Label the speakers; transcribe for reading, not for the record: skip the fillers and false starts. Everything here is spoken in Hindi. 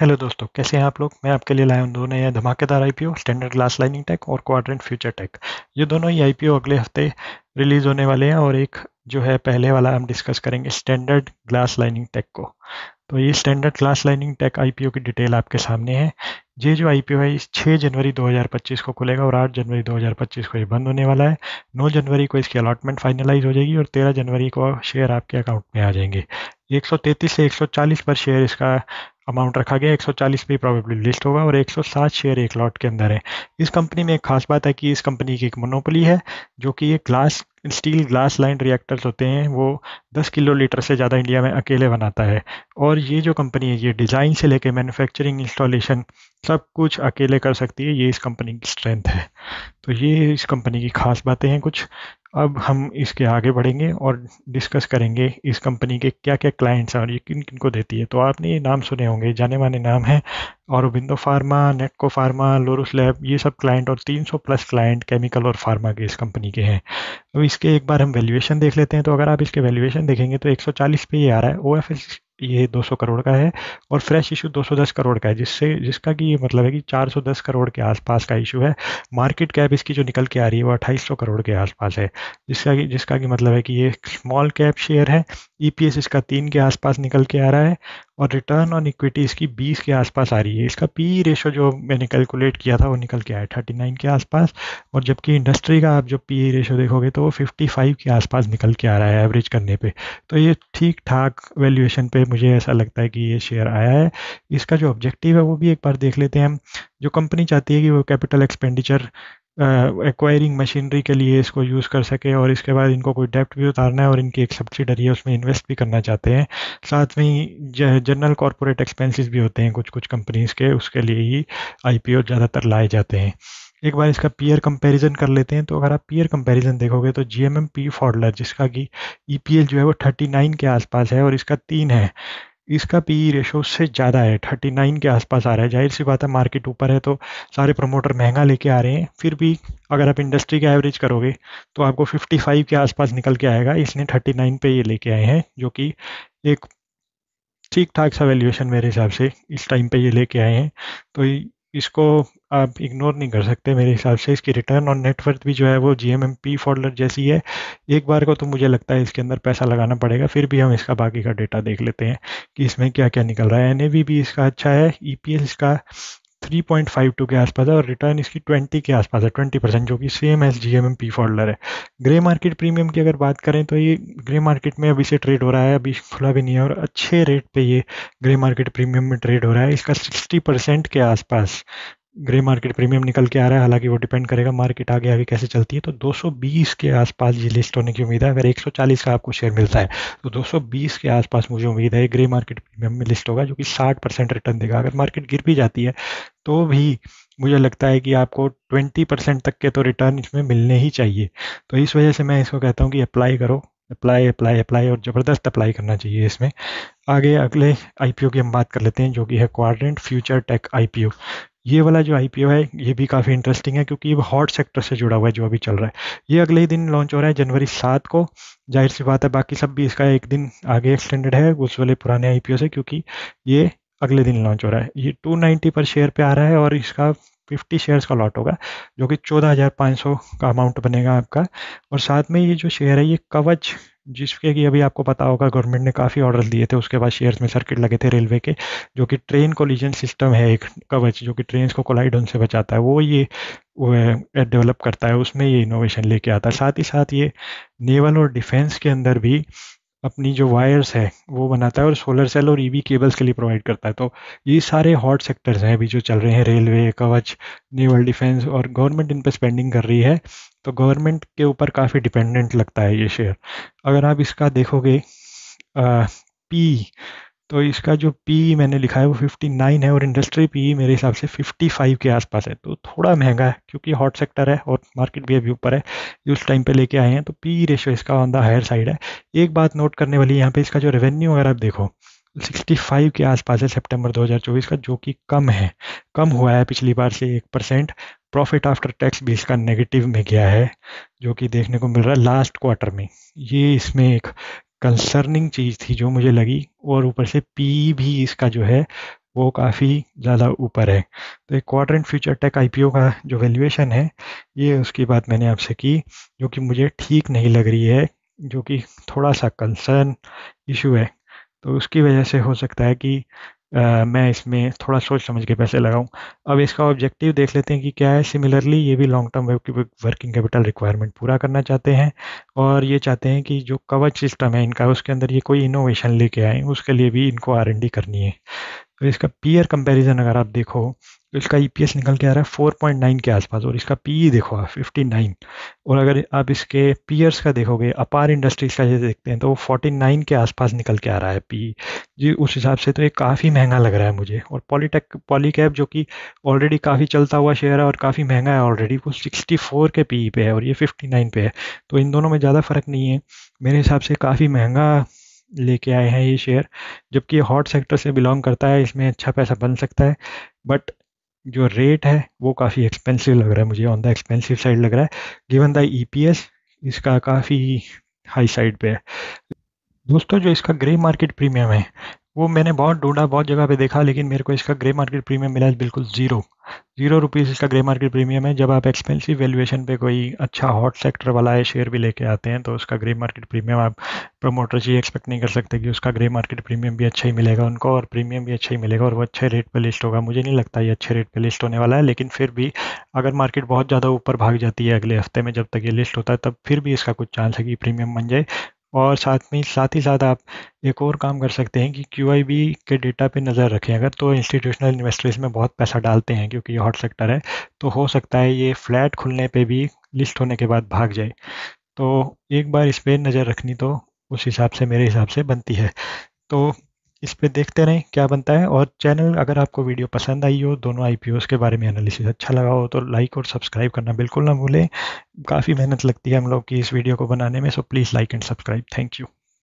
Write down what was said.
Speaker 1: हेलो दोस्तों, कैसे हैं आप लोग। मैं आपके लिए लाया हूं दो नए धमाकेदार IPO, standard glass lining tech और क्वाड्रेंट फ्यूचर टेक। ये दोनों ही आईपीओ अगले हफ्ते रिलीज होने वाले हैं और एक जो है पहले वाला हम डिस्कस करेंगे स्टैंडर्ड ग्लास लाइनिंग टेक को। तो ये standard glass lining tech IPO की डिटेल आपके सामने है। ये जो आईपीओ है इस 6 जनवरी 2025 को खुलेगा और 8 जनवरी 2025 को ये बंद होने वाला है। 9 जनवरी को इसकी अलॉटमेंट फाइनलाइज हो जाएगी और 13 जनवरी को शेयर आपके अकाउंट में आ जाएंगे। 133 से 140 पर शेयर इसका अमाउंट रखा गया। 140 पे प्रोबेबली लिस्ट होगा और 107 शेयर एक लॉट के अंदर है। इस कंपनी में एक खास बात है कि इस कंपनी की एक मोनोपोली है, जो कि ये glass steel glass line reactors होते हैं वो 10 किलो लीटर से ज़्यादा इंडिया में अकेले बनाता है। और ये जो कंपनी है ये डिज़ाइन से लेके मैन्युफैक्चरिंग इंस्टॉलेशन सब कुछ अकेले कर सकती है। ये इस कंपनी की स्ट्रेंथ है। तो ये इस कंपनी की खास बातें हैं कुछ। अब हम इसके आगे बढ़ेंगे और डिस्कस करेंगे इस कंपनी के क्या क्या क्लाइंट्स हैं और ये किन किन को देती है। तो आपने ये नाम सुने होंगे, जाने माने नाम हैं। Aurobindo pharma, नेटको pharma, Lord's lab, ये सब क्लाइंट और 300 प्लस क्लाइंट केमिकल और फार्मा के इस कंपनी के हैं। तो इसके एक बार हम वैल्यूएशन देख लेते हैं। तो अगर आप इसके वैल्यूएशन देखेंगे तो 140 पे ये आ रहा है। ओएफएस ये 200 करोड़ का है और फ्रेश इशू 210 करोड़ का है, जिसका कि ये मतलब है कि 410 करोड़ के आसपास का इशू है। मार्केट कैप इसकी जो निकल के आ रही है वो 2800 करोड़ के आसपास है, जिसका कि मतलब है कि ये स्मॉल कैप शेयर है। ईपीएस इसका 3 के आसपास निकल के आ रहा है और रिटर्न ऑन इक्विटी इसकी 20 के आसपास आ रही है। इसका पी रेशो जो मैंने कैलकुलेट किया था वो निकल के आया 39 के आसपास। और जबकि इंडस्ट्री का आप जो पी रेशो देखोगे तो वो 55 के आसपास निकल के आ रहा है एवरेज करने पे। तो ये ठीक ठाक वैल्यूएशन पे मुझे ऐसा लगता है कि ये शेयर आया है। इसका जो ऑब्जेक्टिव है वो भी एक बार देख लेते हैं हम। जो कंपनी चाहती है कि वो कैपिटल एक्सपेंडिचर एक्वायरिंग मशीनरी के लिए इसको यूज़ कर सके और इसके बाद इनको कोई डेप्ट भी उतारना है और इनकी एक सब्सिडरी है उसमें इन्वेस्ट भी करना चाहते हैं। साथ में ही जनरल कॉरपोरेट एक्सपेंसेस भी होते हैं कुछ कुछ कंपनीज के, उसके लिए ही आईपीओ ज़्यादातर लाए जाते हैं। एक बार इसका पीयर कंपैरिजन कर लेते हैं। तो अगर आप पीयर कंपैरिजन देखोगे तो जीएमएमपी फॉडलर, जिसका कि ईपीएल जो है वो 39 के आसपास है और इसका 3 है, इसका पी रेशो उससे ज़्यादा है, 39 के आसपास आ रहा है। जाहिर सी बात है मार्केट ऊपर है तो सारे प्रमोटर महंगा लेके आ रहे हैं। फिर भी अगर आप इंडस्ट्री का एवरेज करोगे तो आपको 55 के आसपास निकल के आएगा। इसने 39 पे ये लेके आए हैं, जो कि एक ठीक ठाक सा वैल्यूएशन मेरे हिसाब से इस टाइम पे ये लेके आए हैं। तो इसको आप इग्नोर नहीं कर सकते मेरे हिसाब से। इसकी रिटर्न ऑन नेटवर्थ भी जो है वो जीएमएमपी फॉडलर जैसी है। एक बार को तो मुझे लगता है इसके अंदर पैसा लगाना पड़ेगा। फिर भी हम इसका बाकी का डेटा देख लेते हैं कि इसमें क्या क्या निकल रहा है। एनएवी भी इसका अच्छा है। ईपीएस इसका 3.52 के आसपास है और रिटर्न इसकी 20 के आसपास है, 20%, जो कि सेम एज जीएमएमपी फॉडलर है। ग्रे मार्केट प्रीमियम की अगर बात करें तो ये ग्रे मार्केट में अभी से ट्रेड हो रहा है, अभी खुला भी नहीं है और अच्छे रेट पे ये ग्रे मार्केट प्रीमियम में ट्रेड हो रहा है। इसका 60% के आसपास ग्रे मार्केट प्रीमियम निकल के आ रहा है। हालांकि वो डिपेंड करेगा मार्केट आगे आगे कैसे चलती है। तो 220 के आसपास ये लिस्ट होने की उम्मीद है। अगर 140 का आपको शेयर मिलता है तो 220 के आसपास मुझे उम्मीद है ग्रे मार्केट प्रीमियम में लिस्ट होगा, जो कि 60% रिटर्न देगा। अगर मार्केट गिर भी जाती है तो भी मुझे लगता है कि आपको 20% तक के तो रिटर्न इसमें मिलने ही चाहिए। तो इस वजह से मैं इसको कहता हूँ कि अप्लाई करो, अप्लाई अप्लाई अप्लाई और ज़बरदस्त अप्लाई करना चाहिए इसमें। आगे अगले आईपीओ की हम बात कर लेते हैं, जो कि है क्वाड्रेंट फ्यूचर टेक आईपीओ। ये वाला जो आईपीओ है ये भी काफ़ी इंटरेस्टिंग है क्योंकि ये हॉट सेक्टर से जुड़ा हुआ है जो अभी चल रहा है। ये अगले ही दिन लॉन्च हो रहा है जनवरी 7 को। जाहिर सी बात है बाकी सब भी इसका एक दिन आगे एक्सटेंडेड है उस वाले पुराने आईपीओ से, क्योंकि ये अगले दिन लॉन्च हो रहा है। ये 290 पर शेयर पे आ रहा है और इसका 50 शेयर्स का लॉट होगा, जो कि 14,500 का अमाउंट बनेगा आपका। और साथ में ये जो शेयर है ये कवच, जिसके कि अभी आपको पता होगा गवर्नमेंट ने काफ़ी ऑर्डर दिए थे, उसके बाद शेयर्स में सर्किट लगे थे रेलवे के, जो कि ट्रेन कोलिजन सिस्टम है एक कवच, जो कि ट्रेन को कोलाइड होने से बचाता है, वो ये डेवलप करता है। उसमें ये इनोवेशन लेके आता है। साथ ही साथ ये नेवल और डिफेंस के अंदर भी अपनी जो वायर्स है वो बनाता है और सोलर सेल और ईवी केबल्स के लिए प्रोवाइड करता है। तो ये सारे हॉट सेक्टर्स हैं अभी जो चल रहे हैं, रेलवे, कवच, नेवल डिफेंस, और गवर्नमेंट इन पर स्पेंडिंग कर रही है। तो गवर्नमेंट के ऊपर काफ़ी डिपेंडेंट लगता है ये शेयर। अगर आप इसका देखोगे पी, तो इसका जो पी मैंने लिखा है वो 59 है और इंडस्ट्री पी मेरे हिसाब से 55 के आसपास है। तो थोड़ा महंगा है क्योंकि हॉट सेक्टर है और मार्केट भी अभी ऊपर है, ये उस टाइम पे लेके आए हैं। तो पी रेशो इसका ऑन द हायर साइड है। एक बात नोट करने वाली है यहाँ पे, इसका जो रेवेन्यू अगर आप देखो 65 के आसपास है सितंबर 2024 का, जो कि कम है, कम हुआ है पिछली बार से 1%। प्रॉफिट आफ्टर टैक्स भी इसका नेगेटिव में गया है, जो कि देखने को मिल रहा है लास्ट क्वार्टर में। ये इसमें एक कंसर्निंग चीज़ थी जो मुझे लगी। और ऊपर से पी भी इसका जो है वो काफ़ी ज़्यादा ऊपर है। तो एक क्वाड्रेंट फ्यूचर टेक आईपीओ का जो वैल्यूएशन है, ये उसकी बात मैंने आपसे की, जो कि मुझे ठीक नहीं लग रही है, जो कि थोड़ा सा कंसर्न इशू है। तो उसकी वजह से हो सकता है कि मैं इसमें थोड़ा सोच समझ के पैसे लगाऊं। अब इसका ऑब्जेक्टिव देख लेते हैं कि क्या है। सिमिलरली ये भी long term working capital requirement पूरा करना चाहते हैं, और ये चाहते हैं कि जो कवच सिस्टम है इनका, उसके अंदर ये कोई इनोवेशन लेके आए, उसके लिए भी इनको आर&डी करनी है। तो इसका पीयर कंपैरिजन अगर आप देखो, तो इसका ईपीएस निकल के आ रहा है 4.9 के आसपास, और इसका पीई देखो आप 59। और अगर आप इसके पीयर्स का देखोगे, अपार इंडस्ट्रीज का ये देखते हैं, तो वो 49 के आसपास निकल के आ रहा है पीई जी। उस हिसाब से तो ये काफ़ी महंगा लग रहा है मुझे। और पॉलीकैब जो कि ऑलरेडी काफ़ी चलता हुआ शेयर है और काफ़ी महंगा है ऑलरेडी, वो 64 के पीई पे है और ये 59 पे है। तो इन दोनों में ज़्यादा फर्क नहीं है मेरे हिसाब से। काफ़ी महंगा लेके आए हैं ये शेयर, जबकि ये हॉट सेक्टर से बिलोंग करता है, इसमें अच्छा पैसा बन सकता है। बट जो रेट है वो काफ़ी एक्सपेंसिव लग रहा है मुझे, ऑन द एक्सपेंसिव साइड लग रहा है, गिवन द ईपीएस इसका काफ़ी हाई साइड पे है। दोस्तों, जो इसका ग्रे मार्केट प्रीमियम है, वो मैंने बहुत ढूंढा, बहुत जगह पे देखा, लेकिन मेरे को इसका ग्रे मार्केट प्रीमियम मिला है बिल्कुल ज़ीरो। ₹0 इसका ग्रे मार्केट प्रीमियम है। जब आप एक्सपेंसिव वैल्यूएशन पे कोई अच्छा हॉट सेक्टर वाला है शेयर भी लेके आते हैं, तो उसका ग्रे मार्केट प्रीमियम आप प्रमोटर्स ये एक्सपेक्ट नहीं कर सकते कि उसका ग्रे मार्केट प्रीमियम भी अच्छा ही मिलेगा उनको, और प्रीमियम भी अच्छा ही मिलेगा, और वो अच्छे रेट पे लिस्ट होगा। मुझे नहीं लगता ये अच्छे रेट पे लिस्ट होने वाला है, लेकिन फिर भी अगर मार्केट बहुत ज़्यादा ऊपर भाग जाती है अगले हफ्ते में, जब तक ये लिस्ट होता है, तब फिर भी इसका कुछ चांस है कि प्रीमियम बन जाए। और साथ ही साथ आप एक और काम कर सकते हैं कि क्यूआईबी के डेटा पे नज़र रखें अगर, तो इंस्टीट्यूशनल इन्वेस्टर इसमें बहुत पैसा डालते हैं क्योंकि ये हॉट सेक्टर है। तो हो सकता है ये फ्लैट खुलने पे भी लिस्ट होने के बाद भाग जाए। तो एक बार इस पे नज़र रखनी तो उस हिसाब से मेरे हिसाब से बनती है। तो इस पे देखते रहें क्या बनता है। और चैनल, अगर आपको वीडियो पसंद आई हो, दोनों आईपीओस के बारे में एनालिसिस अच्छा लगा हो, तो लाइक और सब्सक्राइब करना बिल्कुल ना भूलें। काफ़ी मेहनत लगती है हम लोग की इस वीडियो को बनाने में, so please like and subscribe. Thank you.